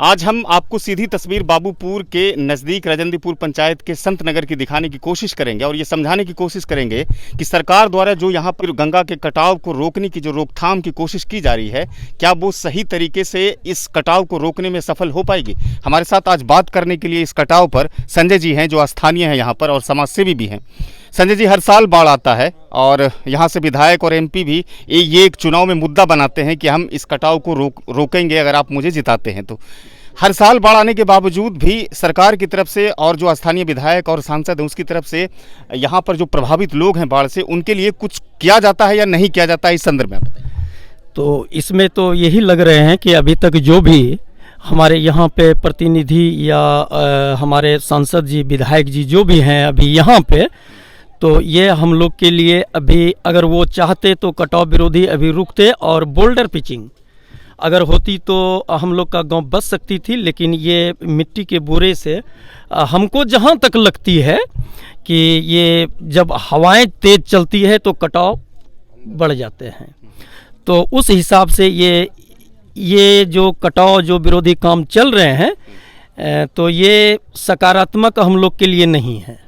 आज हम आपको सीधी तस्वीर बाबूपुर के नज़दीक रजंदीपुर पंचायत के संत नगर की दिखाने की कोशिश करेंगे और ये समझाने की कोशिश करेंगे कि सरकार द्वारा जो यहाँ पर गंगा के कटाव को रोकने की जो रोकथाम की कोशिश की जा रही है, क्या वो सही तरीके से इस कटाव को रोकने में सफल हो पाएगी। हमारे साथ आज बात करने के लिए इस कटाव पर संजय जी हैं, जो स्थानीय हैं यहाँ पर और समाजसेवी भी हैं। संजय जी, हर साल बाढ़ आता है और यहाँ से विधायक और एमपी भी ये एक चुनाव में मुद्दा बनाते हैं कि हम इस कटाव को रोकेंगे अगर आप मुझे जिताते हैं तो। हर साल बाढ़ आने के बावजूद भी सरकार की तरफ से और जो स्थानीय विधायक और सांसद हैं उसकी तरफ से यहाँ पर जो प्रभावित लोग हैं बाढ़ से, उनके लिए कुछ किया जाता है या नहीं किया जाता है, इस संदर्भ में बताइए। तो इसमें तो यही लग रहे हैं कि अभी तक जो भी हमारे यहाँ पे प्रतिनिधि या हमारे सांसद जी, विधायक जी जो भी हैं अभी यहाँ पे, तो ये हम लोग के लिए अभी अगर वो चाहते तो कटाव विरोधी अभी रुकते और बोल्डर पिचिंग अगर होती तो हम लोग का गांव बच सकती थी। लेकिन ये मिट्टी के बोरे से हमको जहाँ तक लगती है कि ये जब हवाएं तेज़ चलती है तो कटाव बढ़ जाते हैं, तो उस हिसाब से ये जो कटाव जो विरोधी काम चल रहे हैं तो ये सकारात्मक हम लोग के लिए नहीं है।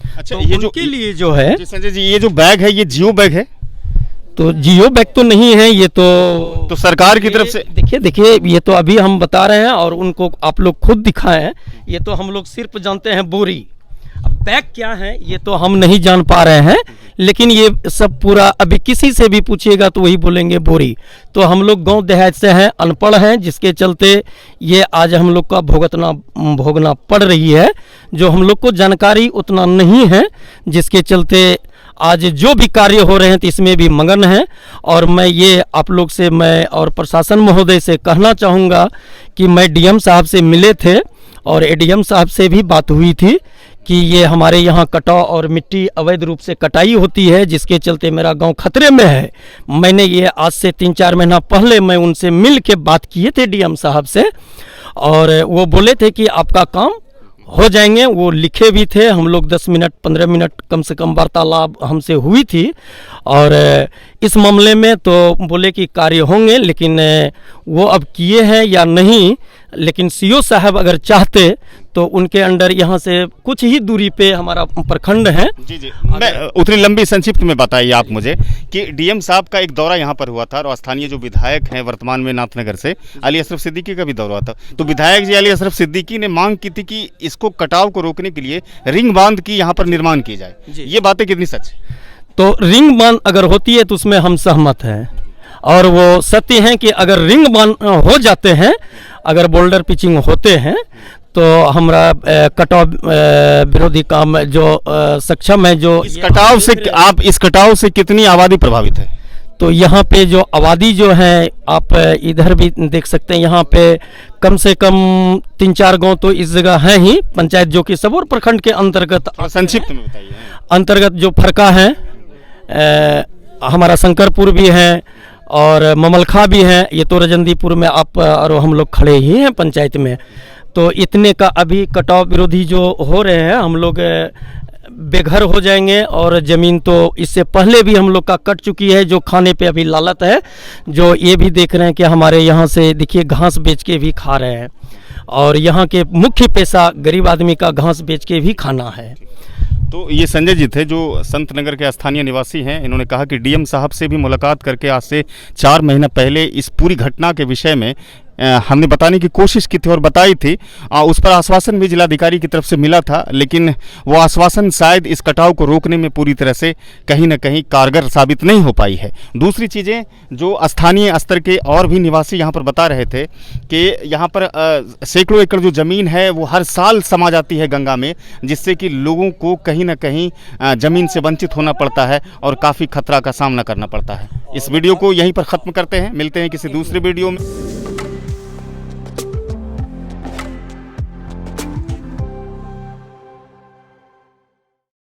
अच्छा, तो ये जो के लिए जो है संजय जी, ये जो बैग है ये जियो बैग है? तो जियो बैग तो नहीं है, ये तो सरकार की तरफ से देखिए ये तो अभी हम बता रहे हैं और उनको आप लोग खुद दिखाएं। ये तो हम लोग सिर्फ जानते हैं बोरी, अब बैग क्या है ये तो हम नहीं जान पा रहे हैं। लेकिन ये सब पूरा अभी किसी से भी पूछिएगा तो वही बोलेंगे बोरी। तो हम लोग गांव देहात से हैं, अनपढ़ हैं, जिसके चलते ये आज हम लोग का भोगना पड़ रही है, जो हम लोग को जानकारी उतना नहीं है, जिसके चलते आज जो भी कार्य हो रहे हैं तो इसमें भी मगन हैं। और मैं ये आप लोग से मैं और प्रशासन महोदय से कहना चाहूँगा कि मैं डीएम साहब से मिले थे और एडीएम साहब से भी बात हुई थी कि ये हमारे यहाँ कटाव और मिट्टी अवैध रूप से कटाई होती है, जिसके चलते मेरा गांव खतरे में है। मैंने ये आज से 3-4 महीना पहले मैं उनसे मिल के बात किए थे डीएम साहब से, और वो बोले थे कि आपका काम हो जाएंगे। वो लिखे भी थे, हम लोग 10 मिनट 15 मिनट कम से कम वार्तालाप हमसे हुई थी और इस मामले में तो बोले कि कार्य होंगे। लेकिन वो अब किए हैं या नहीं, लेकिन सीओ साहब अगर चाहते तो उनके अंडर यहाँ से कुछ ही दूरी पे हमारा प्रखंड है। जी, मैं उतनी लंबी संक्षिप्त में बताइए आप मुझे कि डीएम साहब का एक दौरा यहाँ पर हुआ था और स्थानीय जो विधायक हैं वर्तमान में नाथनगर से, अली अशरफ सिद्दीकी का भी दौरा था। तो विधायक जी अली अशरफ सिद्दीकी ने मांग की थी कि इसको कटाव को रोकने के लिए रिंग बांध की यहाँ पर निर्माण की जाए। ये बातें कितनी सच है? तो रिंग बांध अगर होती है तो उसमें हम सहमत हैं, और वो सत्य है कि अगर रिंग बांध हो जाते हैं, अगर बोल्डर पिचिंग होते हैं तो हमारा कटाव विरोधी काम जो सक्षम है। जो इस कटाव से कितनी आबादी प्रभावित है? तो यहाँ पे जो आबादी जो है, आप इधर भी देख सकते हैं, यहाँ पे कम से कम 3-4 गांव तो इस जगह हैं ही, पंचायत जो कि सबौर प्रखंड के अंतर्गत, संक्षिप्त में बताइए, अंतर्गत जो फरका है, हमारा शंकरपुर भी है और ममलखा भी है। ये तो रजंदीपुर में आप और हम लोग खड़े ही हैं पंचायत में। तो इतने का अभी कटाव विरोधी जो हो रहे हैं, हम लोग बेघर हो जाएंगे और ज़मीन तो इससे पहले भी हम लोग का कट चुकी है, जो खाने पे अभी लालत है। जो ये भी देख रहे हैं कि हमारे यहाँ से देखिए घास बेच के भी खा रहे हैं, और यहाँ के मुख्य पैसा गरीब आदमी का घास बेच के भी खाना है। तो ये संजय जी थे जो संत नगर के स्थानीय निवासी हैं। इन्होंने कहा कि डीएम साहब से भी मुलाकात करके आज से 4 महीना पहले इस पूरी घटना के विषय में हमने बताने की कोशिश की थी और बताई थी। उस पर आश्वासन भी जिलाधिकारी की तरफ से मिला था, लेकिन वो आश्वासन शायद इस कटाव को रोकने में पूरी तरह से कहीं ना कहीं कारगर साबित नहीं हो पाई है। दूसरी चीज़ें जो स्थानीय स्तर के और भी निवासी यहाँ पर बता रहे थे कि यहाँ पर सैकड़ों एकड़ जो ज़मीन है वो हर साल समा जाती है गंगा में, जिससे कि लोगों को कहीं ना कहीं ज़मीन से वंचित होना पड़ता है और काफ़ी खतरा का सामना करना पड़ता है। इस वीडियो को यहीं पर ख़त्म करते हैं, मिलते हैं किसी दूसरे वीडियो में।